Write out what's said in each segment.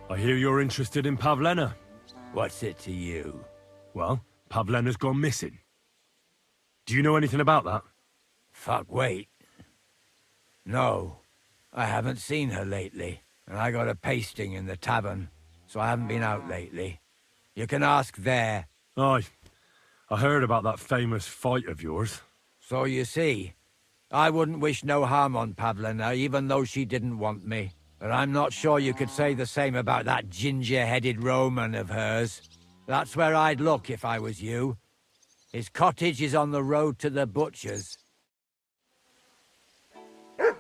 I hear you're interested in Pavlena. What's it to you? Well, Pavlena's gone missing. Do you know anything about that? Fuck, wait. No, I haven't seen her lately, and I got a pasting in the tavern, so I haven't been out lately. You can ask there. Aye. I heard about that famous fight of yours. So you see, I wouldn't wish no harm on Pavlena, even though she didn't want me. But I'm not sure you could say the same about that ginger-headed Roman of hers. That's where I'd look if I was you. His cottage is on the road to the butcher's. Can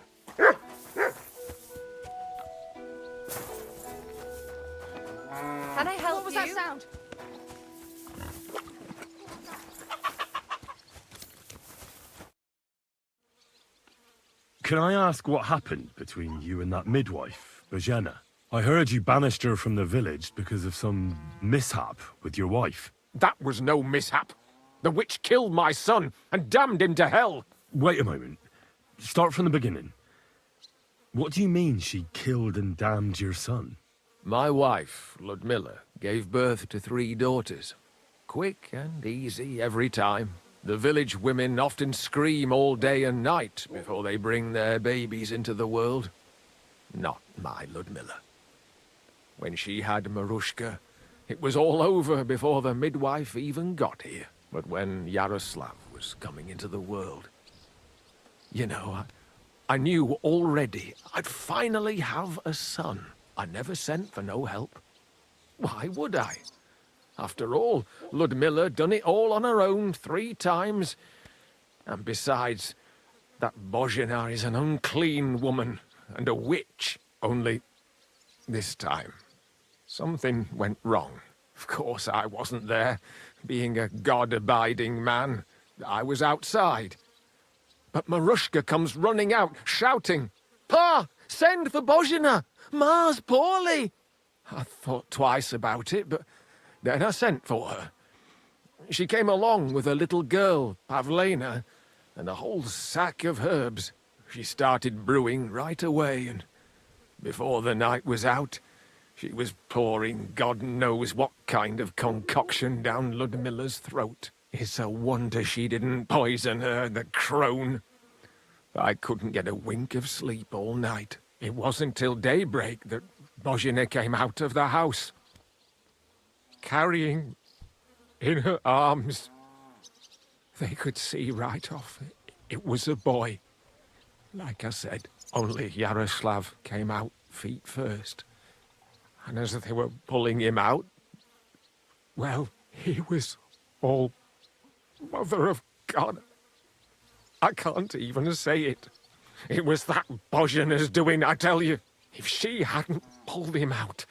I help you? What was that sound? Can I ask what happened between you and that midwife, Bojena? I heard you banished her from the village because of some mishap with your wife. That was no mishap. The witch killed my son and damned him to hell. Wait a moment. Start from the beginning. What do you mean she killed and damned your son? My wife, Ludmilla, gave birth to 3 daughters. Quick and easy every time. The village women often scream all day and night before they bring their babies into the world. Not my Ludmilla. When she had Marushka, it was all over before the midwife even got here. But when Yaroslav was coming into the world, you know, I knew already I'd finally have a son. I never sent for no help. Why would I? After all, Ludmilla done it all on her own 3 times. And besides, that Bozhena is an unclean woman and a witch. Only this time, something went wrong. Of course, I wasn't there. Being a God-abiding man, I was outside. But Marushka comes running out, shouting, "Pa, send for Bozhena! Ma's poorly!" I thought twice about it, but then I sent for her. She came along with a little girl, Pavlena, and a whole sack of herbs. She started brewing right away, and before the night was out, she was pouring God knows what kind of concoction down Ludmilla's throat. It's a wonder she didn't poison her, the crone. I couldn't get a wink of sleep all night. It wasn't till daybreak that Bozhena came out of the house, carrying in her arms. They could see right off it was a boy. Like I said, only Yaroslav came out feet first. And as they were pulling him out, well, he was all Mother of God. I can't even say it. It was that Bozhena's doing, I tell you. If she hadn't pulled him out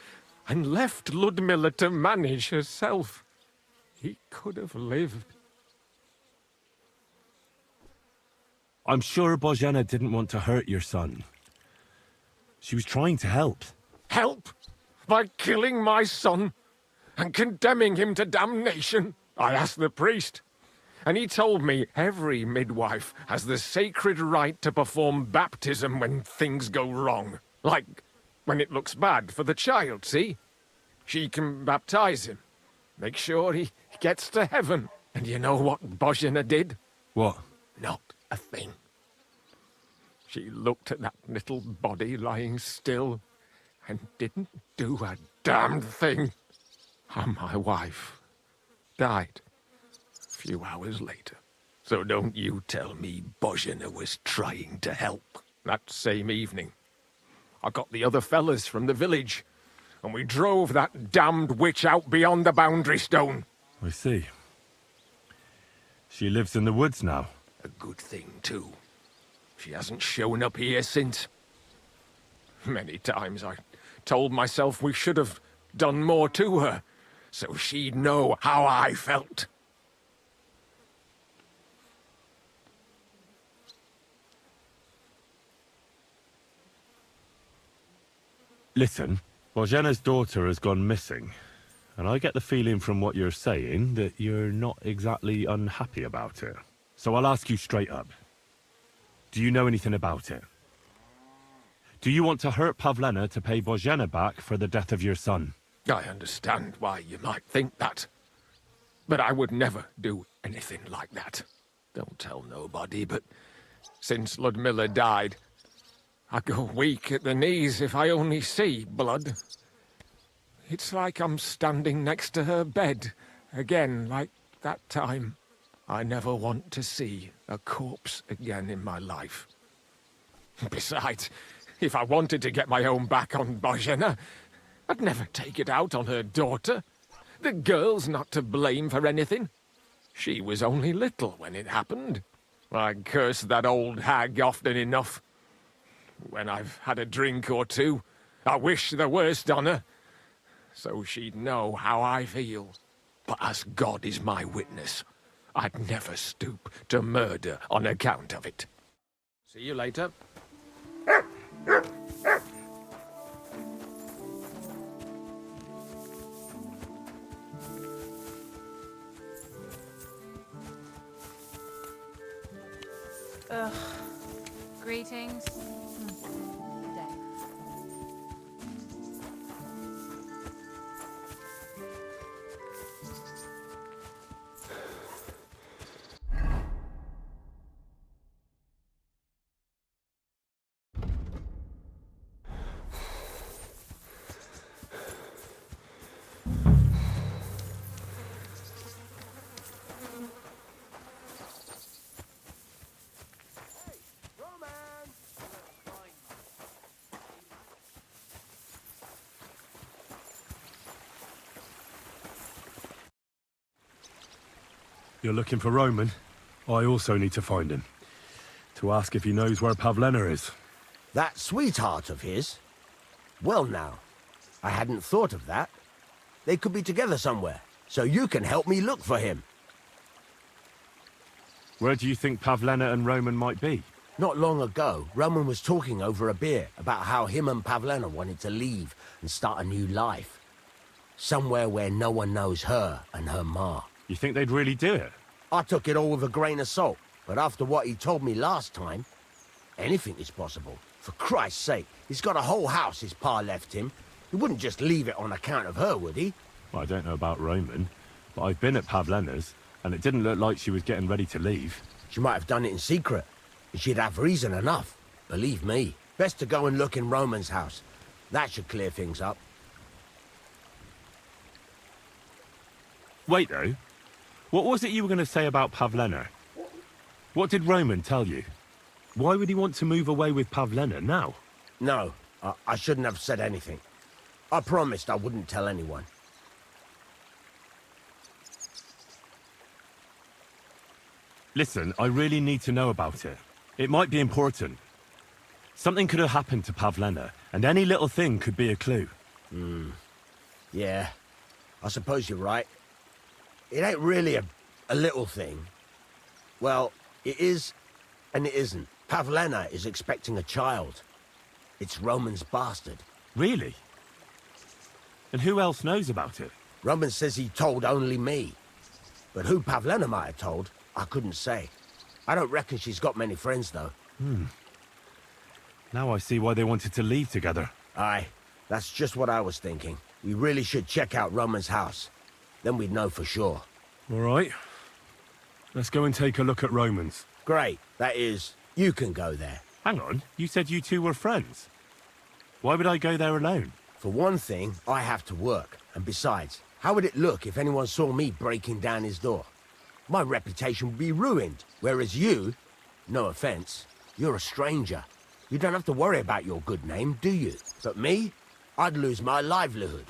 and left Ludmilla to manage herself, he could have lived. I'm sure Bozhena didn't want to hurt your son. She was trying to help. Help? By killing my son and condemning him to damnation? I asked the priest, and he told me every midwife has the sacred right to perform baptism when things go wrong. Like when it looks bad for the child, see? She can baptize him, make sure he gets to heaven. And you know what Bozhena did? What? Not a thing. She looked at that little body lying still and didn't do a damned thing. And my wife died a few hours later. So don't you tell me Bozhena was trying to help. That same evening, I got the other fellas from the village, and we drove that damned witch out beyond the boundary stone. I see. She lives in the woods now. A good thing, too. She hasn't shown up here since. Many times I told myself we should have done more to her, so she'd know how I felt. Listen, Bozhena's daughter has gone missing, and I get the feeling from what you're saying that you're not exactly unhappy about it. So I'll ask you straight up. Do you know anything about it? Do you want to hurt Pavlena to pay Bozhena back for the death of your son? I understand why you might think that. But I would never do anything like that. Don't tell nobody, but since Ludmilla died, I go weak at the knees if I only see blood. It's like I'm standing next to her bed, again, like that time. I never want to see a corpse again in my life. Besides, if I wanted to get my own back on Bozhena, I'd never take it out on her daughter. The girl's not to blame for anything. She was only little when it happened. I curse that old hag often enough. When I've had a drink or two, I wish the worst on her, so she'd know how I feel. But as God is my witness, I'd never stoop to murder on account of it. See you later. Ugh. Greetings. Good day. You're looking for Roman? I also need to find him. To ask if he knows where Pavlena is. That sweetheart of his? Well now, I hadn't thought of that. They could be together somewhere, so you can help me look for him. Where do you think Pavlena and Roman might be? Not long ago, Roman was talking over a beer about how him and Pavlena wanted to leave and start a new life. Somewhere where no one knows her and her ma. You think they'd really do it? I took it all with a grain of salt, but after what he told me last time, anything is possible. For Christ's sake, he's got a whole house his pa left him. He wouldn't just leave it on account of her, would he? Well, I don't know about Roman, but I've been at Pavlena's, and it didn't look like she was getting ready to leave. She might have done it in secret, and she'd have reason enough. Believe me. Best to go and look in Roman's house. That should clear things up. Wait, though. What was it you were going to say about Pavlena? What did Roman tell you? Why would he want to move away with Pavlena now? No, I shouldn't have said anything. I promised I wouldn't tell anyone. Listen, I really need to know about it. It might be important. Something could have happened to Pavlena, and any little thing could be a clue. Yeah, I suppose you're right. It ain't really a little thing. Well, it is and it isn't. Pavlena is expecting a child. It's Roman's bastard. Really? And who else knows about it? Roman says he told only me. But who Pavlena might have told, I couldn't say. I don't reckon she's got many friends, though. Now I see why they wanted to leave together. Aye, that's just what I was thinking. We really should check out Roman's house. Then we'd know for sure. All right. Let's go and take a look at Roman's. Great. That is, you can go there. Hang on, you said you two were friends. Why would I go there alone? For one thing, I have to work. And besides, how would it look if anyone saw me breaking down his door? My reputation would be ruined. Whereas you, no offense, you're a stranger. You don't have to worry about your good name, do you? But me, I'd lose my livelihood.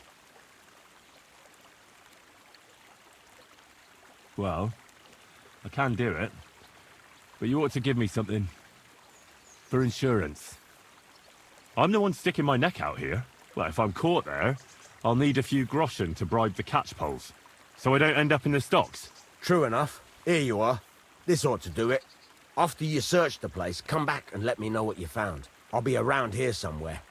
Well, I can do it. But you ought to give me something. For insurance. I'm the one sticking my neck out here. Well, if I'm caught there, I'll need a few groschen to bribe the catchpoles. So I don't end up in the stocks. True enough. Here you are. This ought to do it. After you search the place, come back and let me know what you found. I'll be around here somewhere.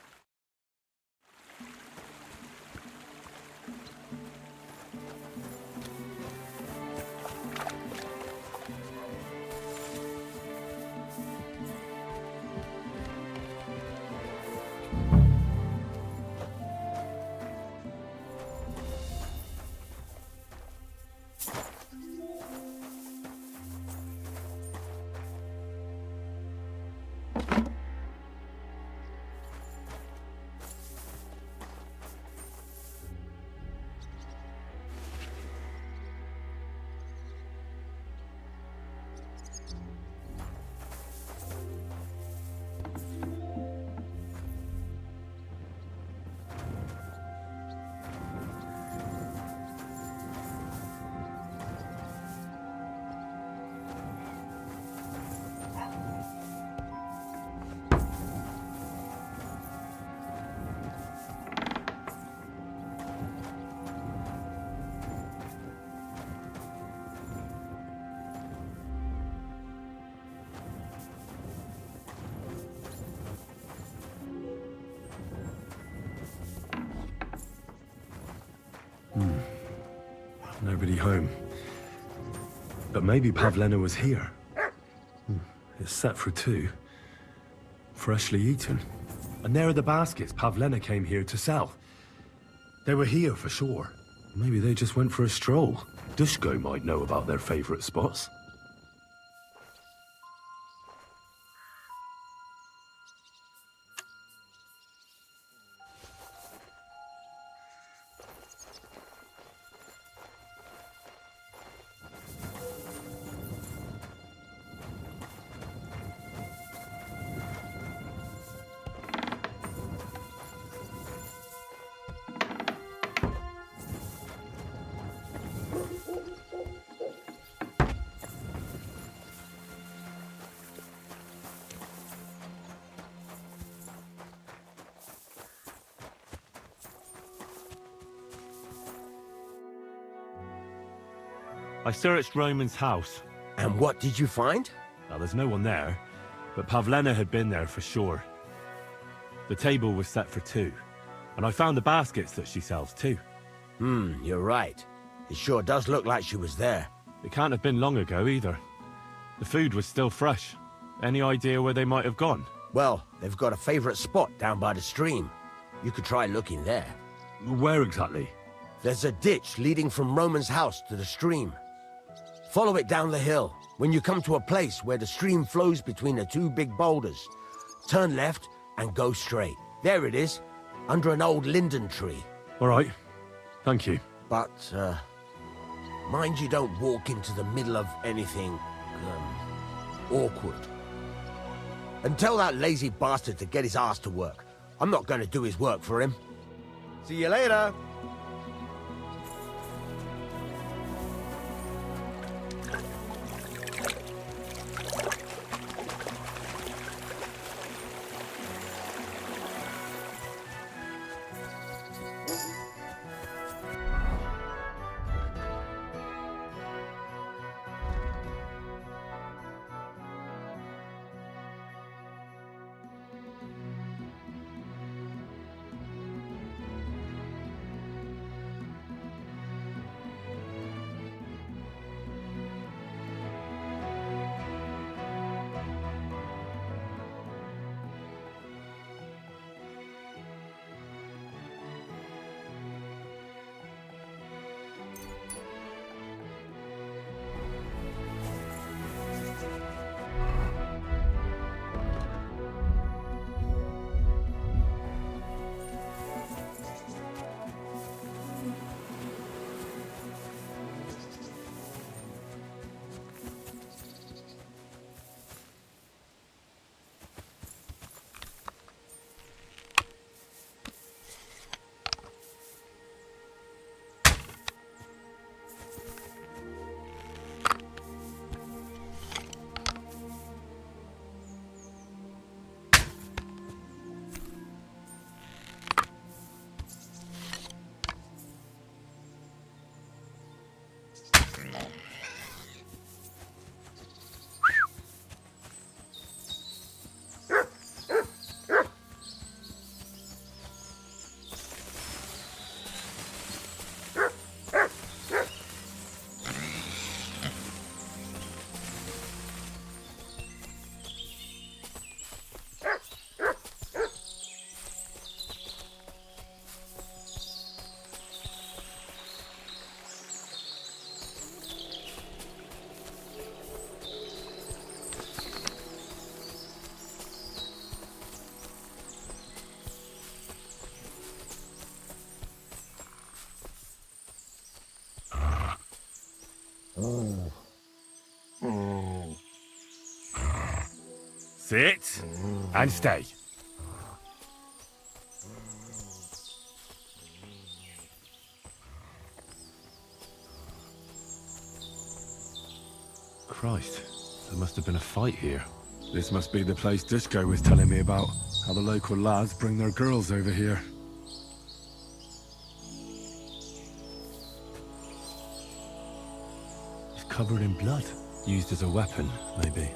Nobody home. But maybe Pavlena was here. It's set for 2. Freshly eaten. And there are the baskets Pavlena came here to sell. They were here for sure. Maybe they just went for a stroll. Dushko might know about their favorite spots. I searched Roman's house. And what did you find? Now, there's no one there, but Pavlena had been there for sure. The table was set for 2, and I found the baskets that she sells too. You're right. It sure does look like she was there. It can't have been long ago either. The food was still fresh. Any idea where they might have gone? Well, they've got a favorite spot down by the stream. You could try looking there. Where exactly? There's a ditch leading from Roman's house to the stream. Follow it down the hill. When you come to a place where the stream flows between the 2 big boulders, turn left and go straight. There it is, under an old linden tree. All right. Thank you. But, mind you don't walk into the middle of anything, awkward. And tell that lazy bastard to get his ass to work. I'm not going to do his work for him. See you later. Sit and stay. Christ, there must have been a fight here. This must be the place Dushko was telling me about. How the local lads bring their girls over here. It's covered in blood. Used as a weapon, maybe.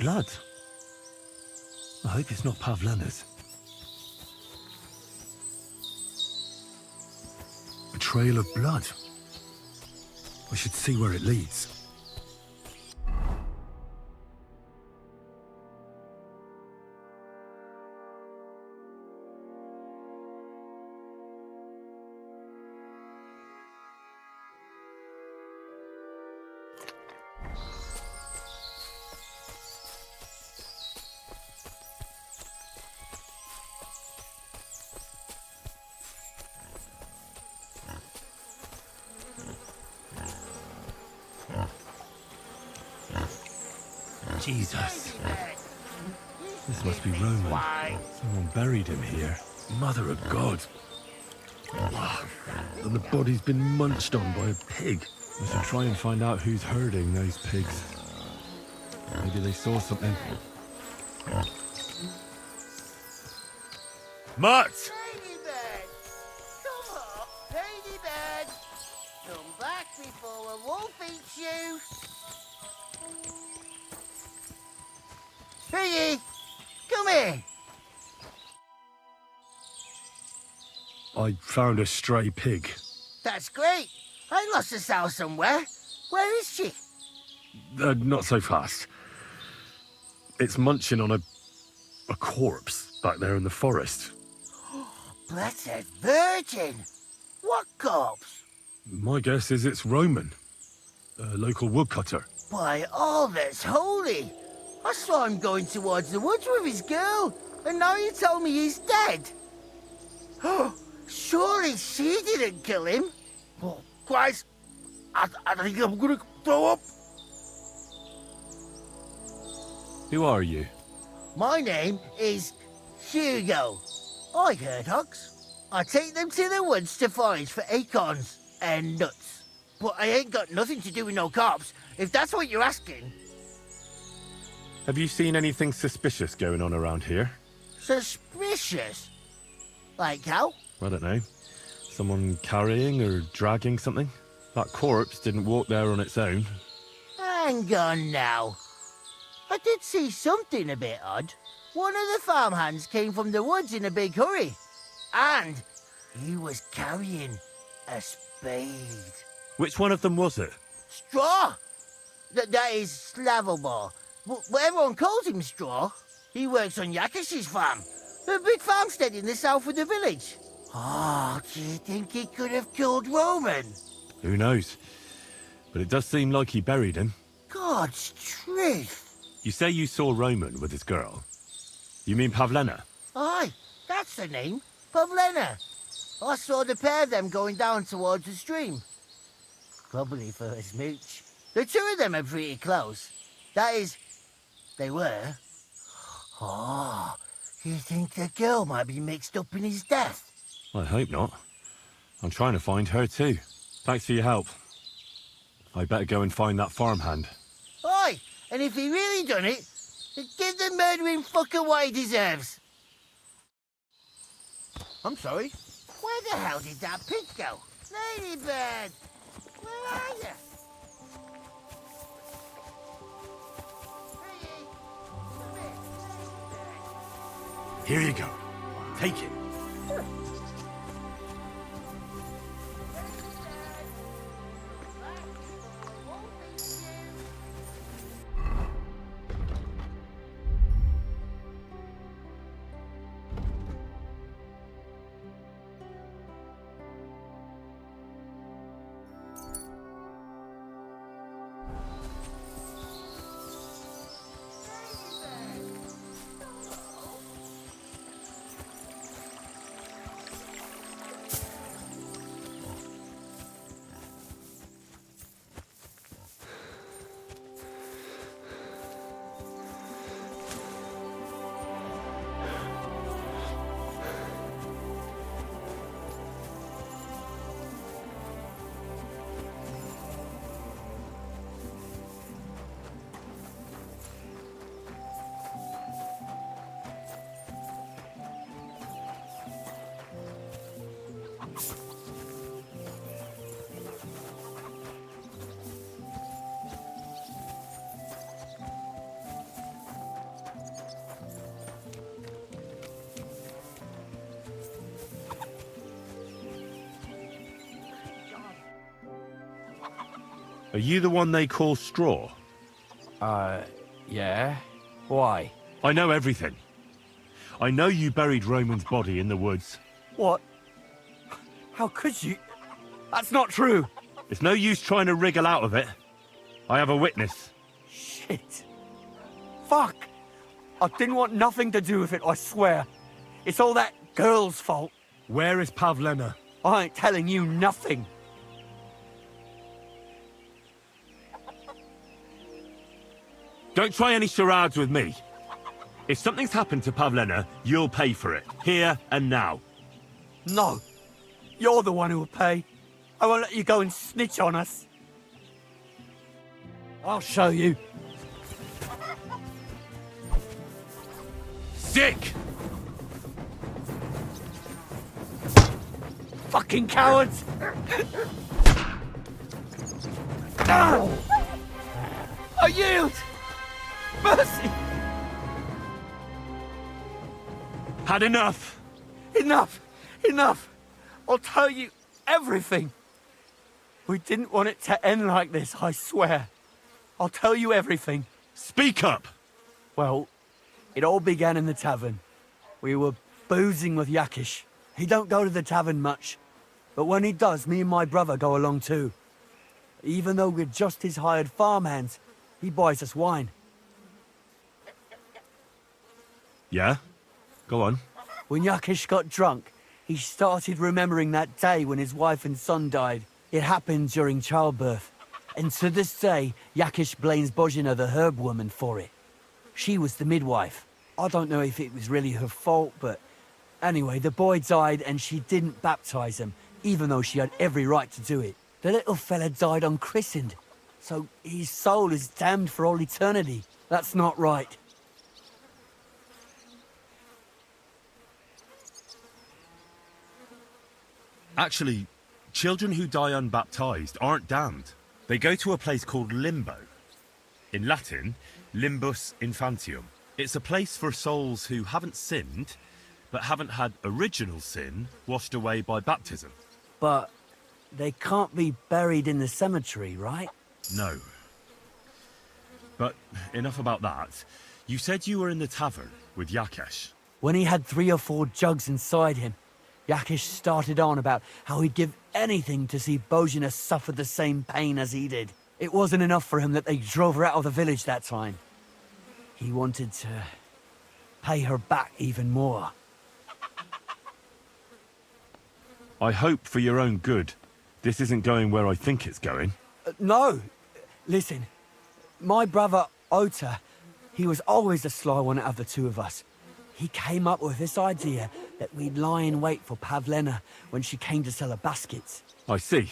blood. I hope it's not Pavlena's. A trail of blood. I should see where it leads. Jesus. This must be Roman. Someone buried him here. Mother of God. And the body's been munched on by a pig. I should try and find out who's herding those pigs. Maybe they saw something. Mutt! Ladybird! Come up, Ladybird! Come back before a wolf eats you! Piggy! Come here! I found a stray pig. That's great! I lost a sow somewhere. Where is she? Not so fast. It's munching on a corpse back there in the forest. Blessed Virgin! What corpse? My guess is it's Roman, a local woodcutter. By all that's holy! I saw him going towards the woods with his girl, and now you tell me he's dead. Oh, surely she didn't kill him. Oh, Christ! I think I'm gonna throw up. Who are you? My name is Hugo. I herd hogs. I take them to the woods to forage for acorns and nuts. But I ain't got nothing to do with no cops, if that's what you're asking. Have you seen anything suspicious going on around here? Suspicious? Like how? I don't know. Someone carrying or dragging something? That corpse didn't walk there on its own. Hang on now. I did see something a bit odd. One of the farmhands came from the woods in a big hurry. And he was carrying a spade. Which one of them was it? Straw! That is Slavobor. But everyone calls him Straw. He works on Yakish's farm. A big farmstead in the south of the village. Oh, do you think he could have killed Roman? Who knows? But it does seem like he buried him. God's truth. You say you saw Roman with his girl. You mean Pavlena? Aye, that's the name. Pavlena. I saw the pair of them going down towards the stream. Probably for a smooch. The two of them are pretty close. That is, they were. Oh, you think the girl might be mixed up in his death? I hope not. I'm trying to find her too. Thanks for your help. I better go and find that farmhand. Aye, and if he really done it, give the murdering fucker what he deserves. I'm sorry? Where the hell did that pig go? Ladybird! Where are you? Piggy, come here. Here you go. Take it. Are you the one they call Straw? Yeah? Why? I know everything. I know you buried Roman's body in the woods. What? How could you? That's not true! It's no use trying to wriggle out of it. I have a witness. Shit. Fuck! I didn't want nothing to do with it, I swear. It's all that girl's fault. Where is Pavlena? I ain't telling you nothing. Don't try any charades with me. If something's happened to Pavlena, you'll pay for it. Here and now. No. You're the one who will pay. I won't let you go and snitch on us. I'll show you. Sick! Fucking cowards! Ah! I yield! Mercy! Had enough! Enough! Enough! I'll tell you everything. We didn't want it to end like this, I swear. I'll tell you everything. Speak up! Well, it all began in the tavern. We were boozing with Yakish. He don't go to the tavern much, but when he does, me and my brother go along too. Even though we're just his hired farmhands, he buys us wine. Yeah? Go on. When Yakish got drunk, he started remembering that day when his wife and son died. It happened during childbirth. And to this day, Yakish blames Bozhina, the herb woman, for it. She was the midwife. I don't know if it was really her fault, but anyway, the boy died and she didn't baptize him, even though she had every right to do it. The little fella died unchristened, so his soul is damned for all eternity. That's not right. Actually, children who die unbaptized aren't damned. They go to a place called Limbo. In Latin, limbus infantium. It's a place for souls who haven't sinned, but haven't had original sin washed away by baptism. But they can't be buried in the cemetery, right? No. But enough about that. You said you were in the tavern with Yakesh. When he had 3 or 4 jugs inside him, Yakish started on about how he'd give anything to see Bozhina suffer the same pain as he did. It wasn't enough for him that they drove her out of the village that time. He wanted to pay her back even more. I hope for your own good, this isn't going where I think it's going. No! Listen, my brother Ota, he was always the sly one out of the two of us. He came up with this idea that we'd lie in wait for Pavlena when she came to sell her baskets. I see.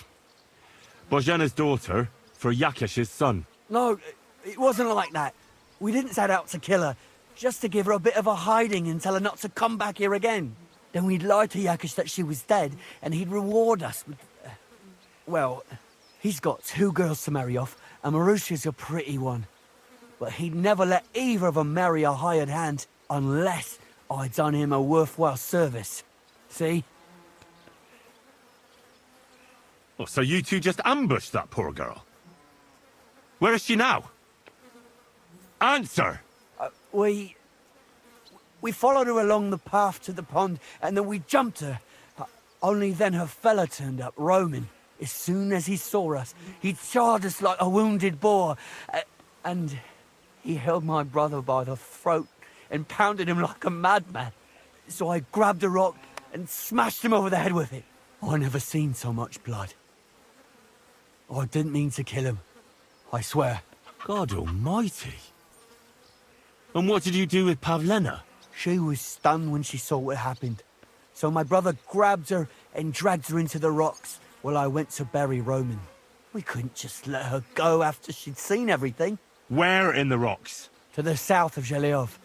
Bozhana's daughter for Yakesh's son. No, it wasn't like that. We didn't set out to kill her, just to give her a bit of a hiding and tell her not to come back here again. Then we'd lie to Yakish that she was dead, and he'd reward us with... well, he's got 2 girls to marry off, and Marusha's a pretty one. But he'd never let either of them marry a hired hand, unless I'd done him a worthwhile service. See? Oh, so you two just ambushed that poor girl? Where is she now? Answer! We followed her along the path to the pond, and then we jumped her. Only then her fella turned up, Roman. As soon as he saw us, he charged us like a wounded boar. And he held my brother by the throat and pounded him like a madman. So I grabbed a rock and smashed him over the head with it. I never seen so much blood. I didn't mean to kill him, I swear. God almighty. And what did you do with Pavlena? She was stunned when she saw what happened. So my brother grabbed her and dragged her into the rocks while I went to bury Roman. We couldn't just let her go after she'd seen everything. Where in the rocks? To the south of Zhelyov.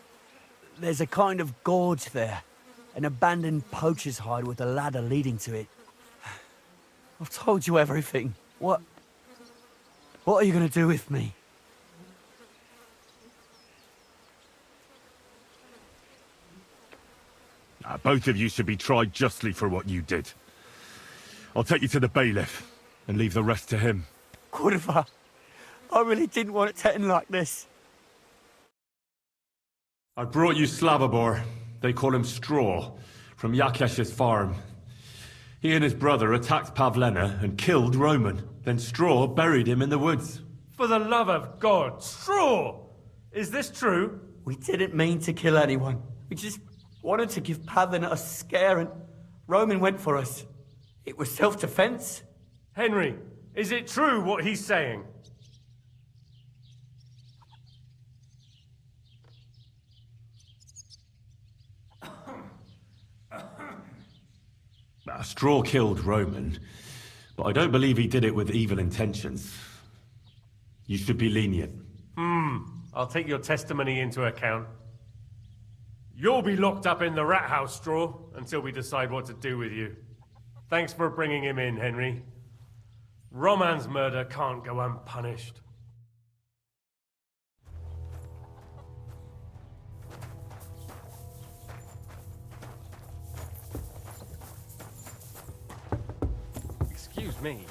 There's a kind of gorge there. An abandoned poacher's hide with a ladder leading to it. I've told you everything. What are you going to do with me? Both of you should be tried justly for what you did. I'll take you to the bailiff and leave the rest to him. Kurva, I really didn't want it to end like this. I brought you Slavobor. They call him Straw, from Yakesh's farm. He and his brother attacked Pavlena and killed Roman. Then Straw buried him in the woods. For the love of God, Straw! Is this true? We didn't mean to kill anyone. We just wanted to give Pavlina a scare and Roman went for us. It was self-defense. Henry, is it true what he's saying? Straw killed Roman, but I don't believe he did it with evil intentions. You should be lenient. I'll take your testimony into account. You'll be locked up in the rat house, Straw, until we decide what to do with you. Thanks for bringing him in, Henry. Roman's murder can't go unpunished. Excuse me.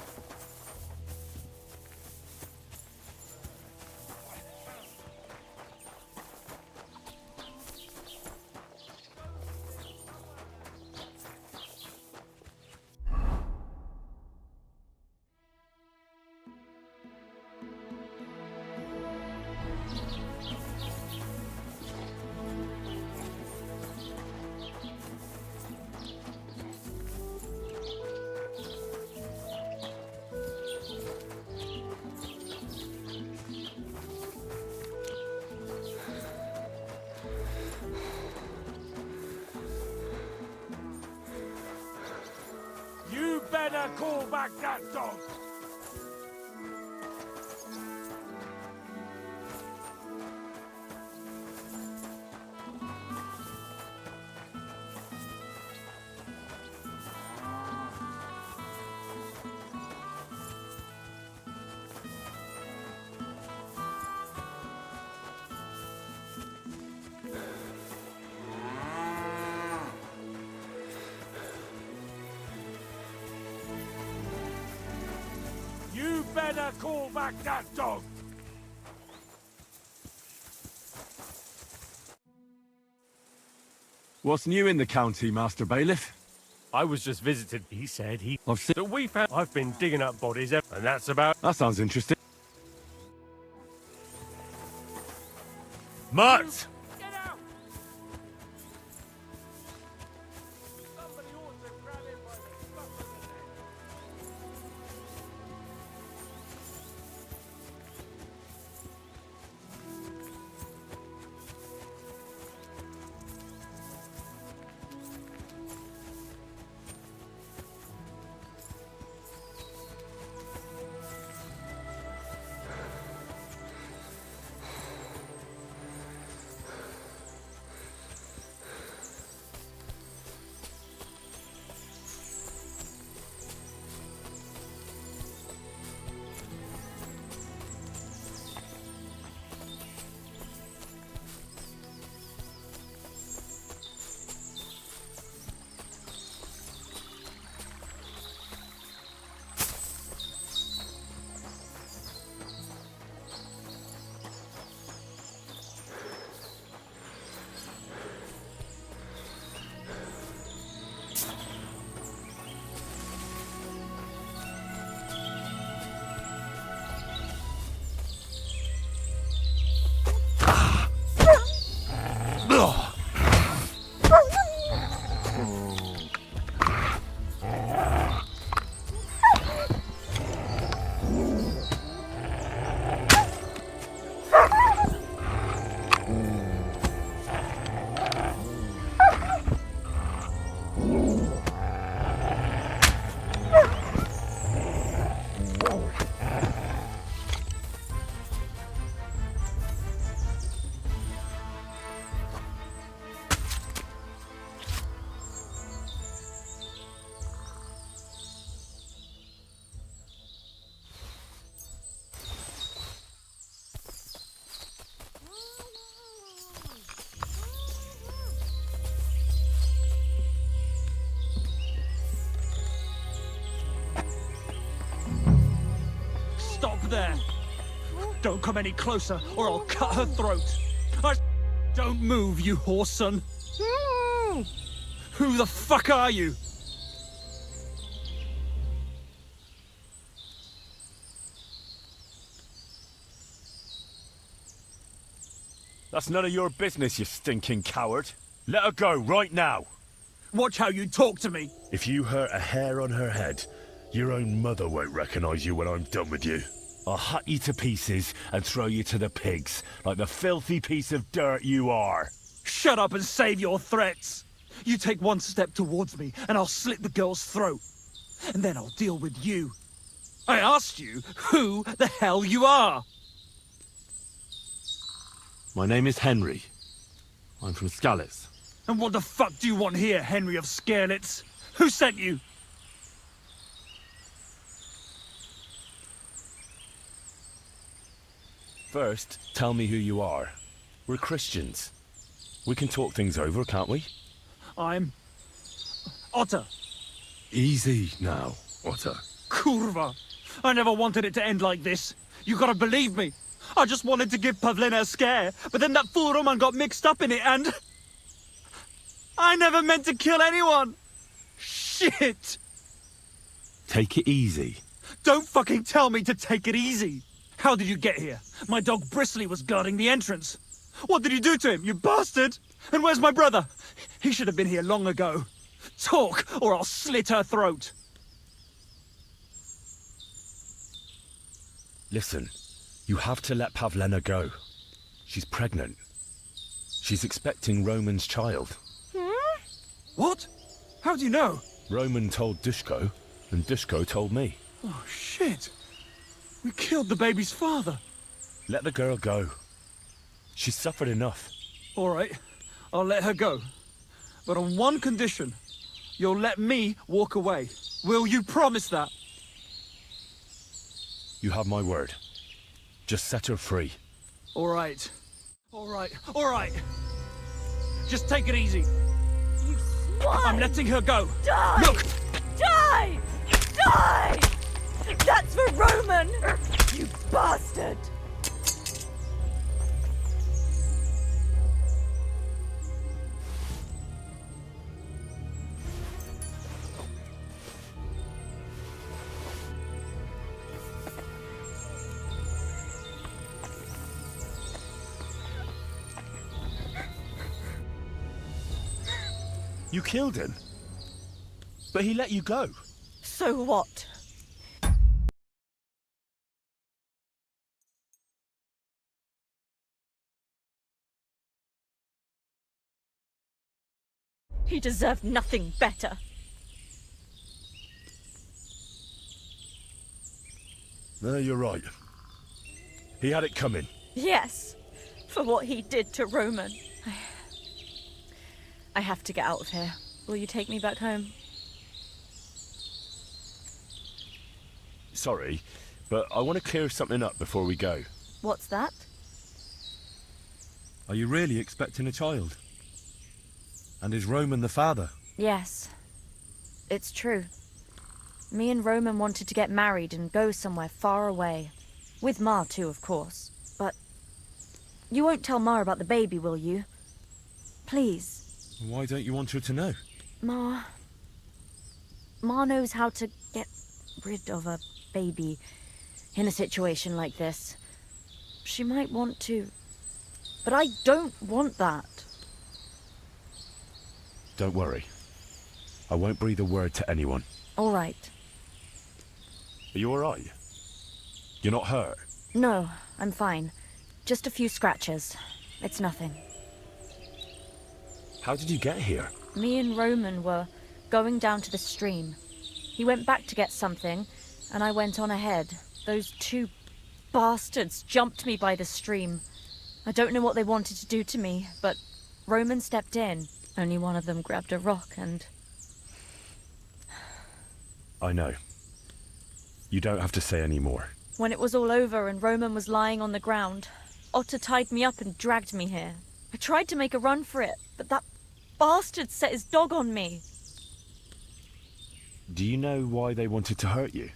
You better call back that dog! You better call back that dog! What's new in the county, Master Bailiff? I was just visited, he said. I've seen... So we found... I've been digging up bodies, and that's about... That sounds interesting. Mutt! Get out! Somebody ought to grab him by the scruff of the neck. Stop there! Don't come any closer, or I'll cut her throat. Don't move, you whoreson. Who the fuck are you? That's none of your business, you stinking coward. Let her go right now. Watch how you talk to me. If you hurt a hair on her head, your own mother won't recognize you when I'm done with you. I'll hack you to pieces and throw you to the pigs, like the filthy piece of dirt you are. Shut up and save your threats. You take one step towards me, and I'll slit the girl's throat. And then I'll deal with you. I asked you who the hell you are. My name is Henry. I'm from Scallis. And what the fuck do you want here, Henry of Scarlets? Who sent you? First, tell me who you are. We're Christians. We can talk things over, can't we? I'm... Otter. Easy now, Otter. Kurva. I never wanted it to end like this. You gotta believe me. I just wanted to give Pavlina a scare, but then that fool Roman got mixed up in it and... I never meant to kill anyone! Shit! Take it easy. Don't fucking tell me to take it easy! How did you get here? My dog Bristly was guarding the entrance. What did you do to him, you bastard? And where's my brother? He should have been here long ago. Talk, or I'll slit her throat. Listen, you have to let Pavlena go. She's pregnant. She's expecting Roman's child. What? How do you know? Roman told Dushko, and Dushko told me. Oh, shit. We killed the baby's father. Let the girl go. She's suffered enough. All right, I'll let her go. But on one condition. You'll let me walk away. Will you promise that? You have my word. Just set her free. All right. All right. All right. Just take it easy. You swine! I'm letting her go. Die! Look! Die! Die! That's for Roman! You bastard! You killed him. But he let you go. So what? He deserved nothing better. No, you're right. He had it coming. Yes, for what he did to Roman. I have to get out of here. Will you take me back home? Sorry, but I want to clear something up before we go. What's that? Are you really expecting a child? And is Roman the father? Yes. It's true. Me and Roman wanted to get married and go somewhere far away. With Ma too, of course. But you won't tell Ma about the baby, will you? Please. Why don't you want her to know? Ma knows how to get rid of a baby in a situation like this. She might want to. But I don't want that. Don't worry. I won't breathe a word to anyone. All right. Are you all right? You're not hurt? No, I'm fine. Just a few scratches. It's nothing. How did you get here? Me and Roman were going down to the stream. He went back to get something, and I went on ahead. Those two bastards jumped me by the stream. I don't know what they wanted to do to me, but Roman stepped in. Only one of them grabbed a rock and... I know. You don't have to say any more. When it was all over and Roman was lying on the ground, Otter tied me up and dragged me here. I tried to make a run for it, but that bastard set his dog on me. Do you know why they wanted to hurt you?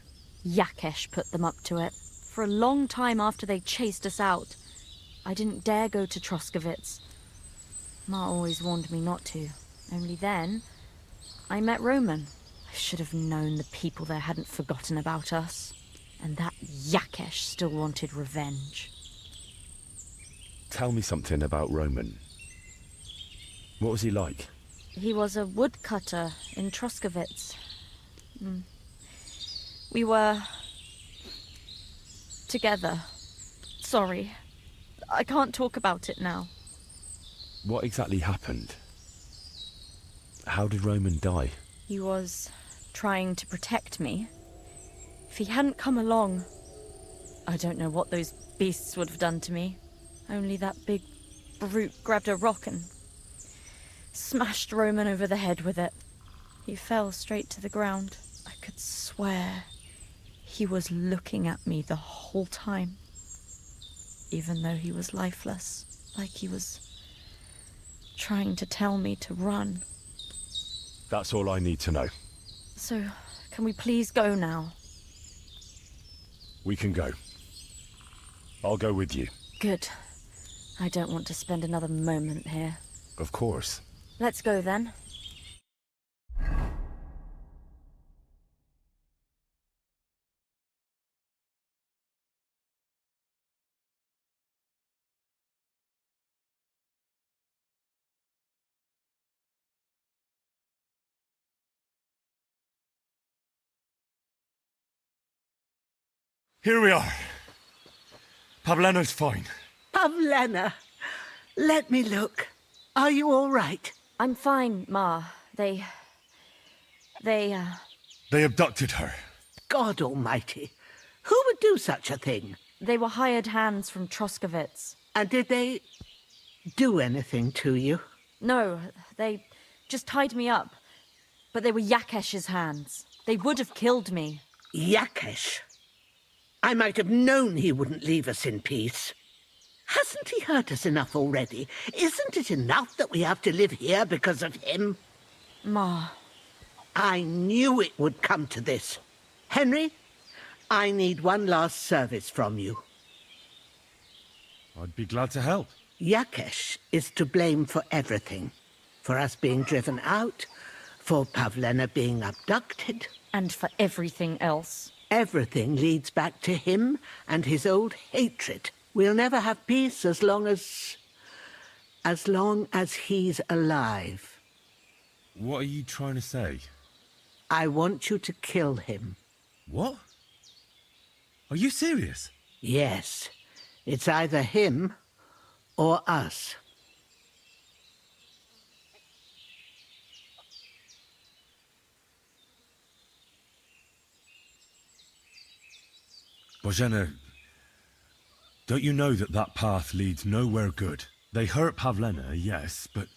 Yakesh put them up to it. For a long time after they chased us out, I didn't dare go to Troskovitz. Ma always warned me not to. Only then, I met Roman. I should have known the people there hadn't forgotten about us. And that Yakesh still wanted revenge. Tell me something about Roman. What was he like? He was a woodcutter in Troskovitz. We were... together. Sorry. I can't talk about it now. What exactly happened? How did Roman die? He was trying to protect me. If he hadn't come along, I don't know what those beasts would have done to me. Only that big brute grabbed a rock and smashed Roman over the head with it. He fell straight to the ground. I could swear he was looking at me the whole time, even though he was lifeless, like he was trying to tell me to run. That's all I need to know. So, can we please go now? We can go. I'll go with you. Good. I don't want to spend another moment here. Of course. Let's go then. Here we are. Pavlena's fine. Pavlena, let me look. Are you all right? I'm fine, Ma. They abducted her. God almighty. Who would do such a thing? They were hired hands from Troskovitz. And did they do anything to you? No, they just tied me up. But they were Yakesh's hands. They would have killed me. Yakesh? I might have known he wouldn't leave us in peace. Hasn't he hurt us enough already? Isn't it enough that we have to live here because of him? Ma. I knew it would come to this. Henry, I need one last service from you. I'd be glad to help. Yakesh is to blame for everything. For us being driven out, for Pavlena being abducted. And for everything else. Everything leads back to him and his old hatred. We'll never have peace as long as he's alive. What are you trying to say? I want you to kill him. What? Are you serious? Yes. It's either him or us. Bozhena, don't you know that that path leads nowhere good? They hurt Pavlena, yes, but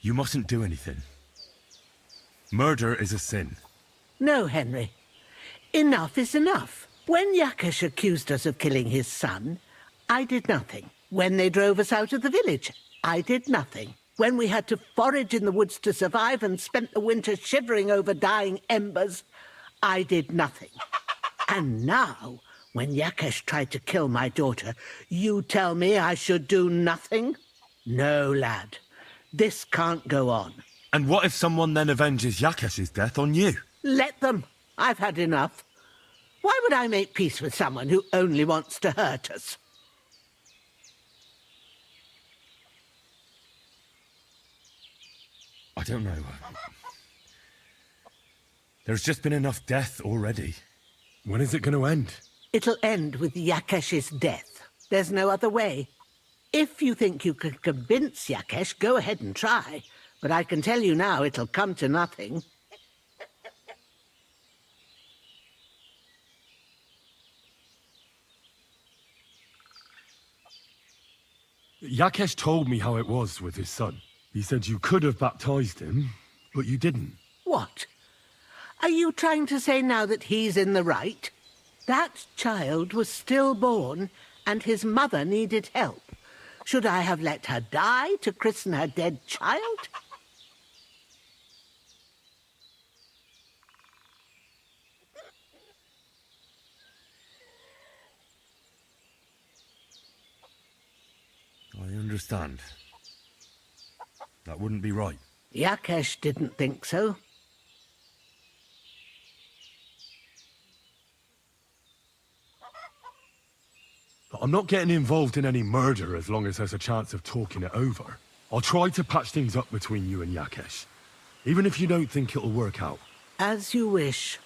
you mustn't do anything. Murder is a sin. No, Henry. Enough is enough. When Yakesh accused us of killing his son, I did nothing. When they drove us out of the village, I did nothing. When we had to forage in the woods to survive and spent the winter shivering over dying embers, I did nothing. And now, when Yakesh tried to kill my daughter, you tell me I should do nothing? No, lad. This can't go on. And what if someone then avenges Yakesh's death on you? Let them. I've had enough. Why would I make peace with someone who only wants to hurt us? I don't know. There's just been enough death already. When is it going to end? It'll end with Yakesh's death. There's no other way. If you think you can convince Yakesh, go ahead and try. But I can tell you now, it'll come to nothing. Yakesh told me how it was with his son. He said you could have baptized him, but you didn't. What? Are you trying to say now that he's in the right? That child was stillborn, and his mother needed help. Should I have let her die to christen her dead child? I understand. That wouldn't be right. Yakesh didn't think so. I'm not getting involved in any murder as long as there's a chance of talking it over. I'll try to patch things up between you and Yakesh, even if you don't think it'll work out. As you wish.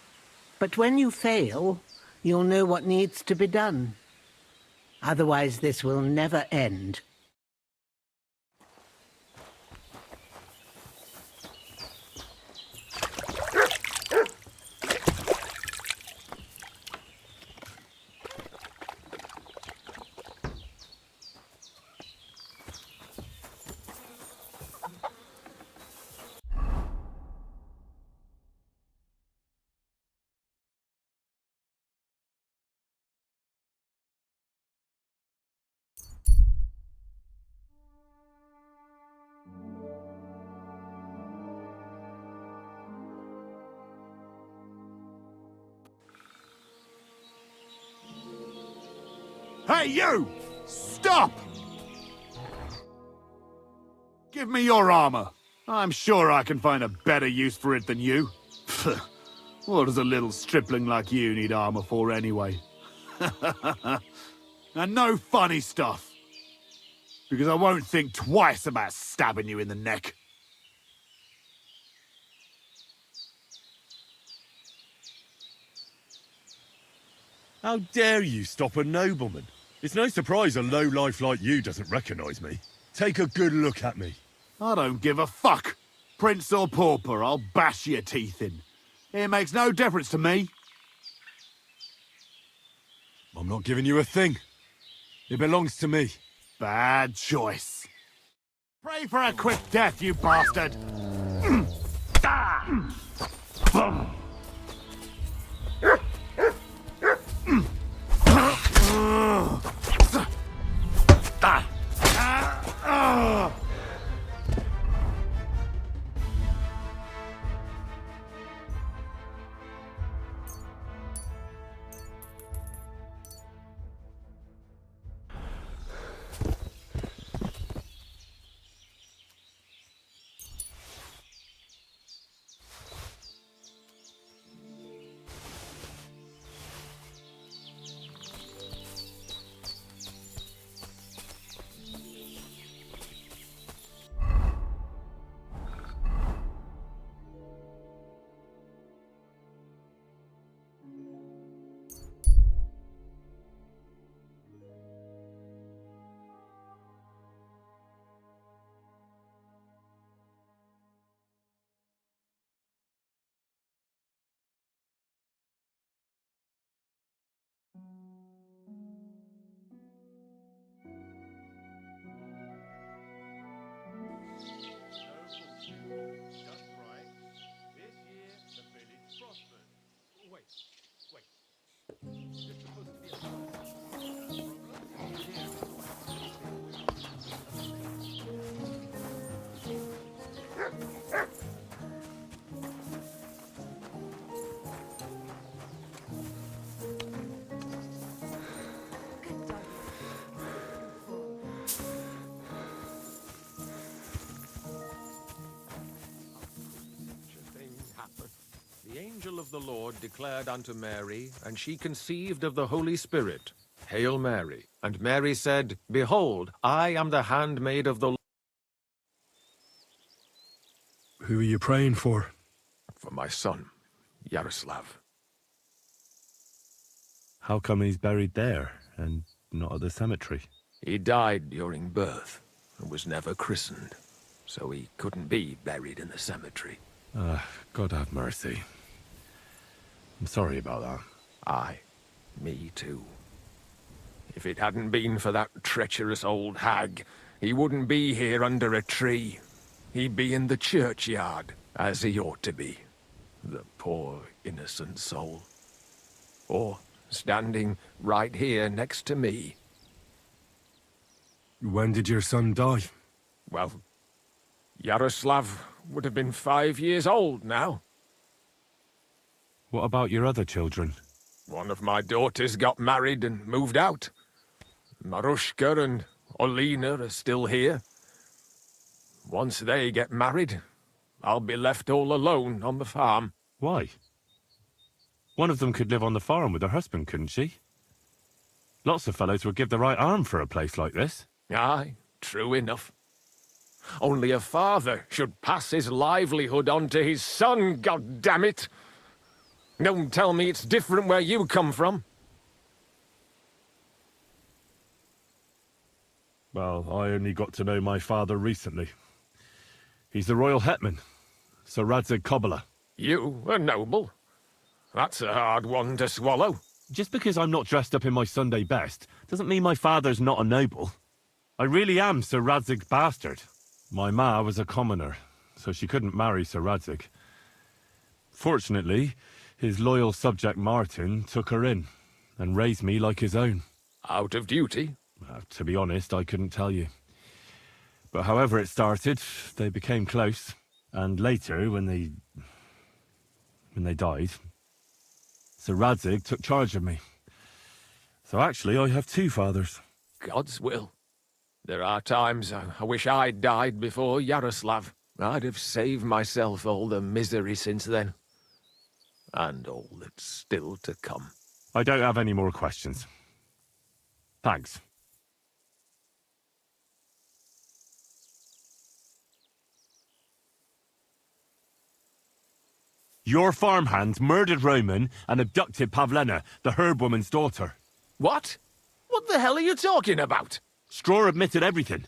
But when you fail, you'll know what needs to be done. Otherwise, this will never end. Hey, you! Stop! Give me your armor. I'm sure I can find a better use for it than you. What does a little stripling like you need armor for anyway? And no funny stuff. Because I won't think twice about stabbing you in the neck. How dare you stop a nobleman? It's no surprise a lowlife like you doesn't recognize me. Take a good look at me. I don't give a fuck. Prince or pauper, I'll bash your teeth in. It makes no difference to me. I'm not giving you a thing. It belongs to me. Bad choice. Pray for a quick death, you bastard! The angel of the Lord declared unto Mary, and she conceived of the Holy Spirit. Hail Mary. And Mary said, Behold, I am the handmaid of the Lord. Who are you praying for? For my son, Yaroslav. How come he's buried there and not at the cemetery? He died during birth and was never christened, so he couldn't be buried in the cemetery. God have mercy. I'm sorry about that. Aye, me too. If it hadn't been for that treacherous old hag, he wouldn't be here under a tree. He'd be in the churchyard, as he ought to be. The poor, innocent soul. Or standing right here next to me. When did your son die? Well, Yaroslav would have been 5 years old now. What about your other children? One of my daughters got married and moved out. Marushka and Olena are still here. Once they get married, I'll be left all alone on the farm. Why? One of them could live on the farm with her husband, couldn't she? Lots of fellows would give the right arm for a place like this. Aye, true enough. Only a father should pass his livelihood on to his son, goddammit! Don't tell me it's different where you come from. Well, I only got to know my father recently. He's the royal hetman, Sir Radzig Kobyla. You, a noble? That's a hard one to swallow. Just because I'm not dressed up in my Sunday best doesn't mean my father's not a noble. I really am Sir Radzig's bastard. My ma was a commoner, so she couldn't marry Sir Radzig. Fortunately, his loyal subject Martin took her in and raised me like his own. Out of duty? To be honest, I couldn't tell you. But however it started, they became close. And later, when they died, Sir Radzig took charge of me. So actually, I have two fathers. God's will. There are times I wish I'd died before Yaroslav. I'd have saved myself all the misery since then. And all that's still to come. I don't have any more questions. Thanks. Your farmhands murdered Roman and abducted Pavlena, the herb woman's daughter. What? What the hell are you talking about? Straw admitted everything,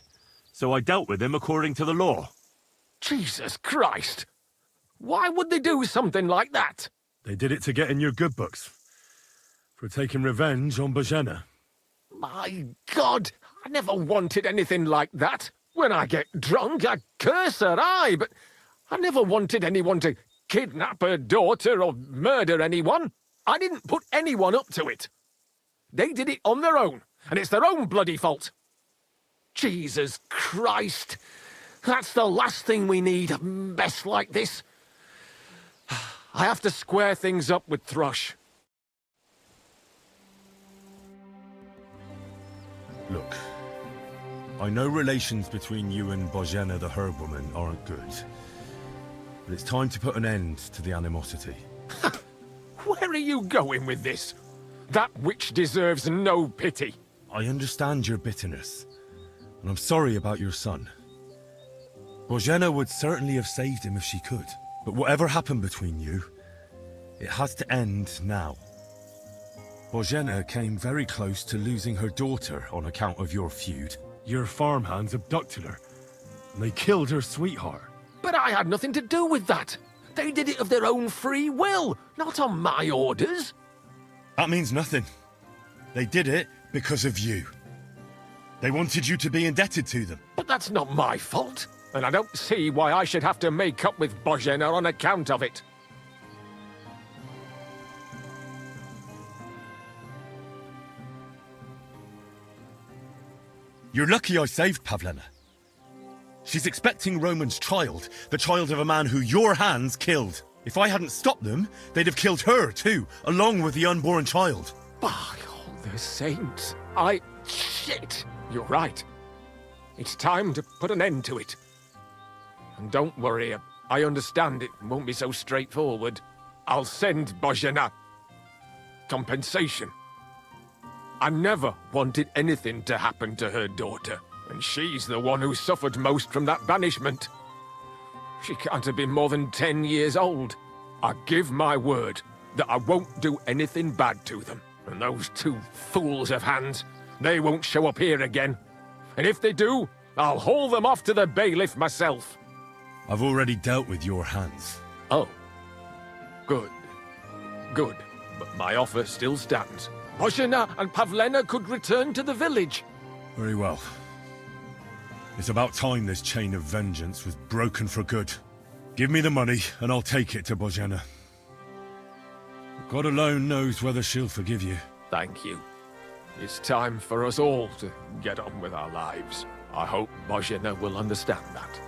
so I dealt with him according to the law. Jesus Christ! Why would they do something like that? They did it to get in your good books. For taking revenge on Bozhena. My God! I never wanted anything like that. When I get drunk, I curse her, aye, but I never wanted anyone to kidnap her daughter or murder anyone. I didn't put anyone up to it. They did it on their own, and it's their own bloody fault. Jesus Christ! That's the last thing we need, a mess like this. I have to square things up with Thrush. Look, I know relations between you and Bozhena the herb woman aren't good. But it's time to put an end to the animosity. Where are you going with this? That witch deserves no pity. I understand your bitterness, and I'm sorry about your son. Bozhena would certainly have saved him if she could. But whatever happened between you, it has to end now. Bozhena came very close to losing her daughter on account of your feud. Your farmhands abducted her, and they killed her sweetheart. But I had nothing to do with that. They did it of their own free will, not on my orders. That means nothing. They did it because of you. They wanted you to be indebted to them. But that's not my fault, and I don't see why I should have to make up with Bozhena on account of it. You're lucky I saved Pavlena. She's expecting Roman's child, the child of a man who your hands killed. If I hadn't stopped them, they'd have killed her too, along with the unborn child. By all the saints, Shit! You're right. It's time to put an end to it. And don't worry, I understand it won't be so straightforward. I'll send Bozhena compensation. I never wanted anything to happen to her daughter, and she's the one who suffered most from that banishment. She can't have been more than 10 years old. I give my word that I won't do anything bad to them. And those two fools of hands, they won't show up here again. And if they do, I'll haul them off to the bailiff myself. I've already dealt with your hands. Oh. Good. Good. But my offer still stands. Bozhena and Pavlena could return to the village. Very well. It's about time this chain of vengeance was broken for good. Give me the money, and I'll take it to Bozhena. God alone knows whether she'll forgive you. Thank you. It's time for us all to get on with our lives. I hope Bozhena will understand that.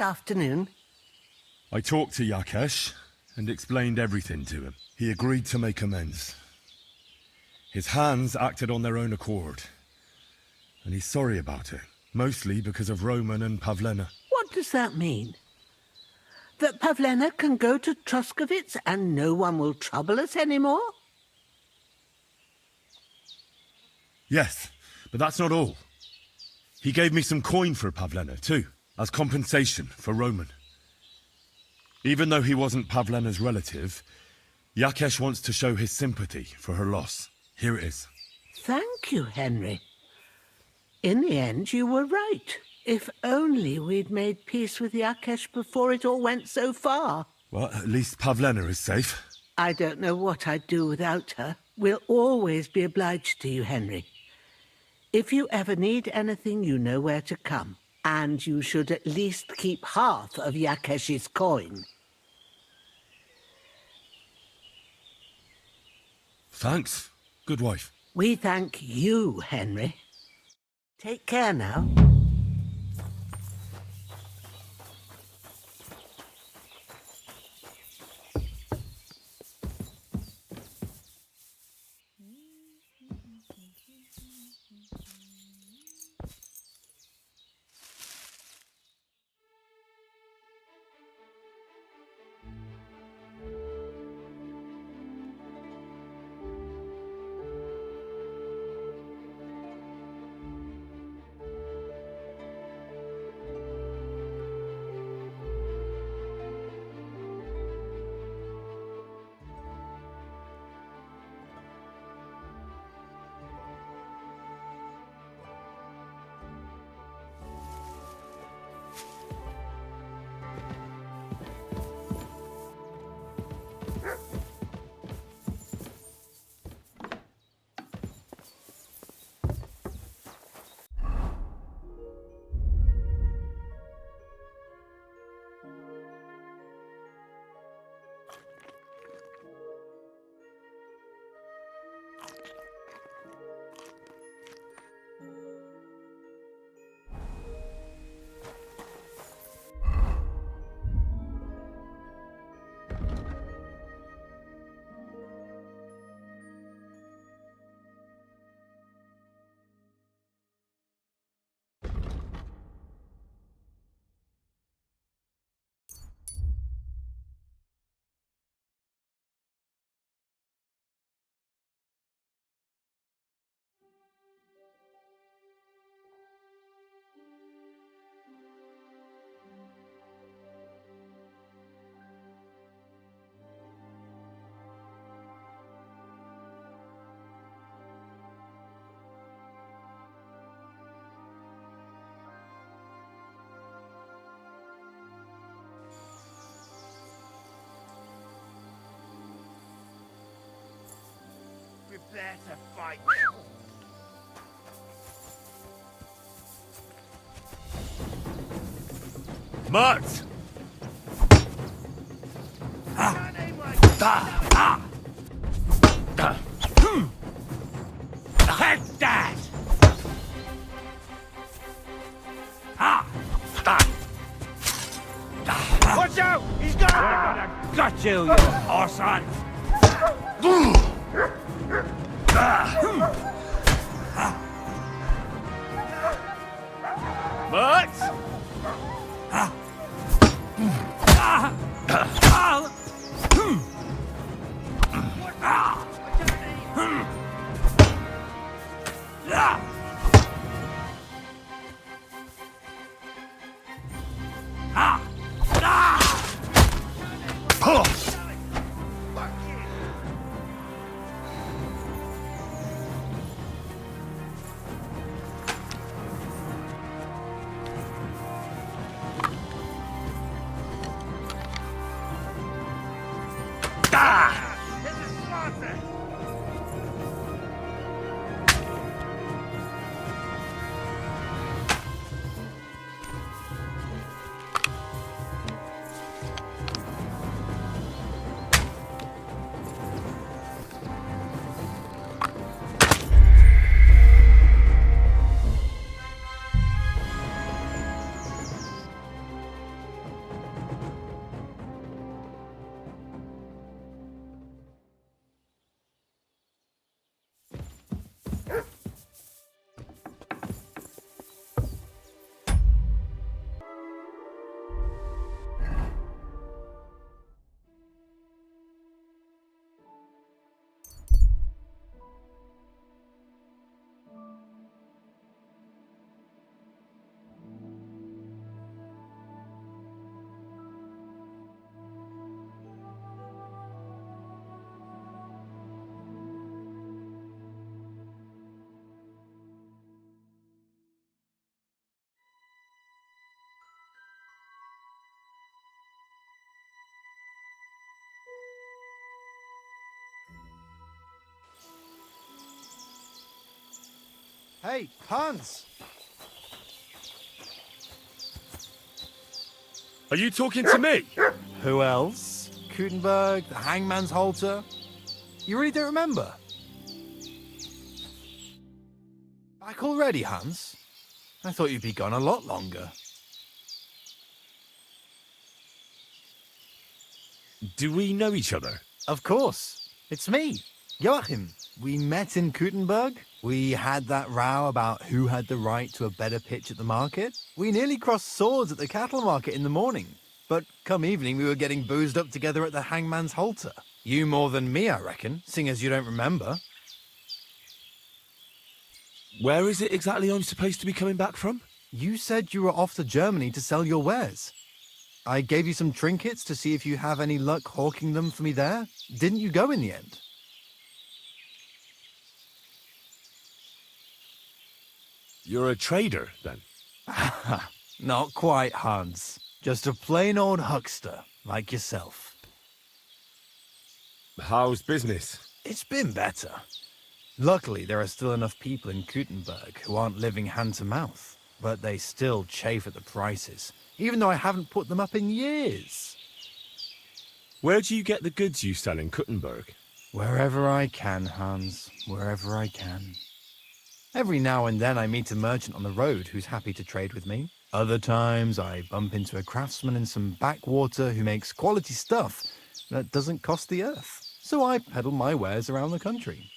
Good afternoon. I talked to Yakesh and explained everything to him. He agreed to make amends. His hands acted on their own accord. And he's sorry about it, mostly because of Roman and Pavlena. What does that mean? That Pavlena can go to Truskovitz and no one will trouble us anymore? Yes, but that's not all. He gave me some coin for Pavlena, too, as compensation for Roman. Even though he wasn't Pavlena's relative, Yakesh wants to show his sympathy for her loss. Here it is. Thank you, Henry. In the end, you were right. If only we'd made peace with Yakesh before it all went so far. Well, at least Pavlena is safe. I don't know what I'd do without her. We'll always be obliged to you, Henry. If you ever need anything, you know where to come. And you should at least keep half of Yakesh's coin. Thanks, good wife. We thank you, Henry. Take care now. Prepare to fight. Mats! Head that! Watch out! He's got Got you, you horse hunt! Mats! Hey, Hans! Are you talking to me? Who else? Gutenberg, the Hangman's Halter? You really don't remember? Back already, Hans? I thought you'd be gone a lot longer. Do we know each other? Of course. It's me, Joachim. We met in Gutenberg. We had that row about who had the right to a better pitch at the market. We nearly crossed swords at the cattle market in the morning. But come evening, we were getting boozed up together at the Hangman's Halter. You more than me, I reckon, seeing as you don't remember. Where is it exactly I'm supposed to be coming back from? You said you were off to Germany to sell your wares. I gave you some trinkets to see if you have any luck hawking them for me there. Didn't you go in the end? You're a trader, then? Not quite, Hans. Just a plain old huckster, like yourself. How's business? It's been better. Luckily, there are still enough people in Gutenberg who aren't living hand to mouth, but they still chafe at the prices, even though I haven't put them up in years. Where do you get the goods you sell in Gutenberg? Wherever I can, Hans. Wherever I can. Every now and then I meet a merchant on the road who's happy to trade with me. Other times I bump into a craftsman in some backwater who makes quality stuff that doesn't cost the earth. So I peddle my wares around the country.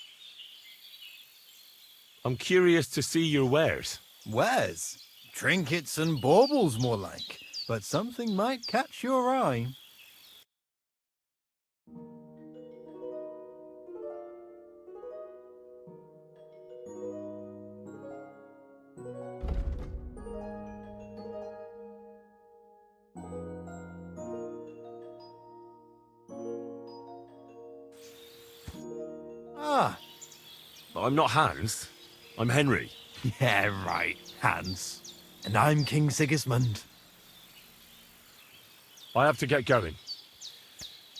I'm curious to see your wares. Wares? Trinkets and baubles, more like. But something might catch your eye. Ah. I'm not Hans. I'm Henry. Yeah, right, Hans. And I'm King Sigismund. I have to get going.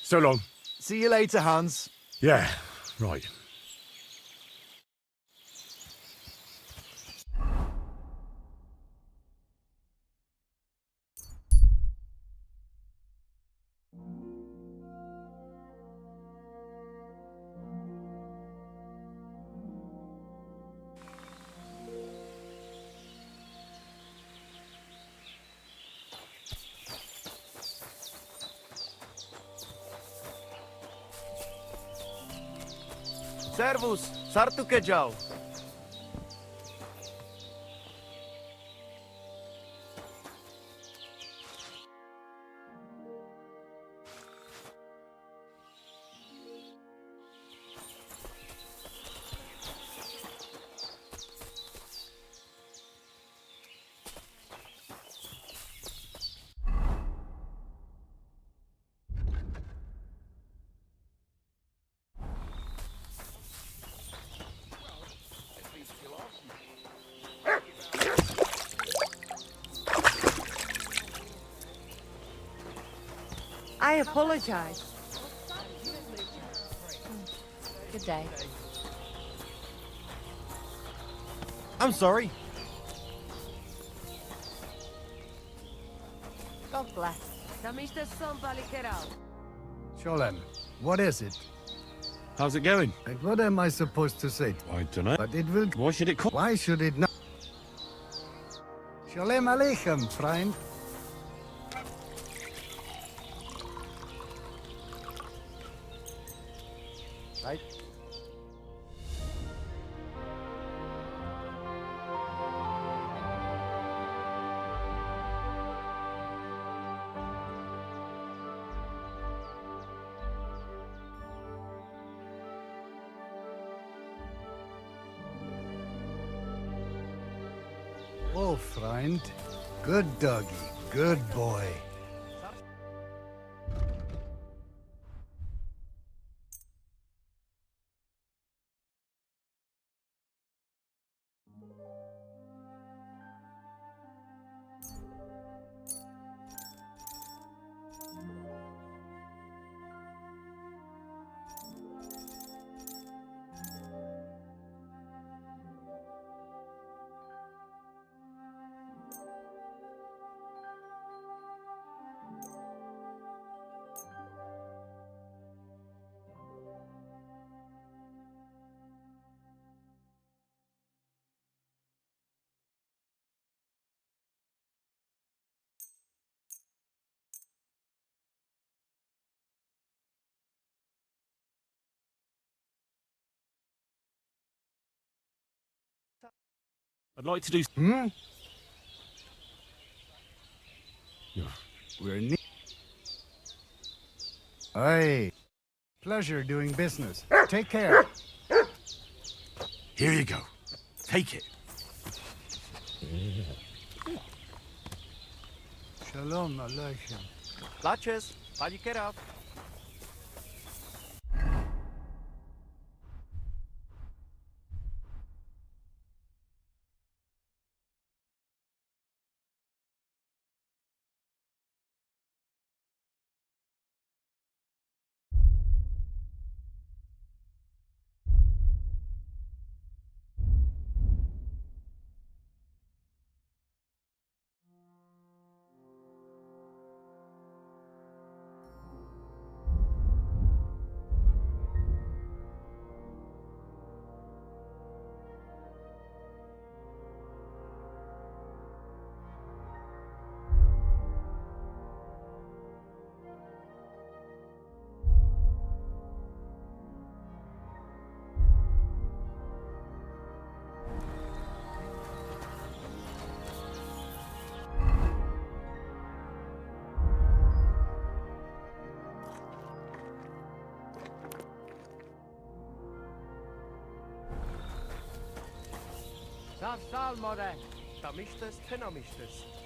So long. See you later, Hans. Yeah, right. Servus, sartu ke jau. I apologize. Good day. I'm sorry. God bless. Sholem, what is it? How's it going? And what am I supposed to say? I don't know. But it will... Why should it cost? Why should it not? Shalom Aleichem, friend. Right? Oh, friend. Good doggy. Good boy. I'd like to do... We're Aye. Pleasure doing business. Take care. Here you go. Take it. Shalom Aleichem. Latches, pali kierowców. Sal, more. Tamishters, tenomishters.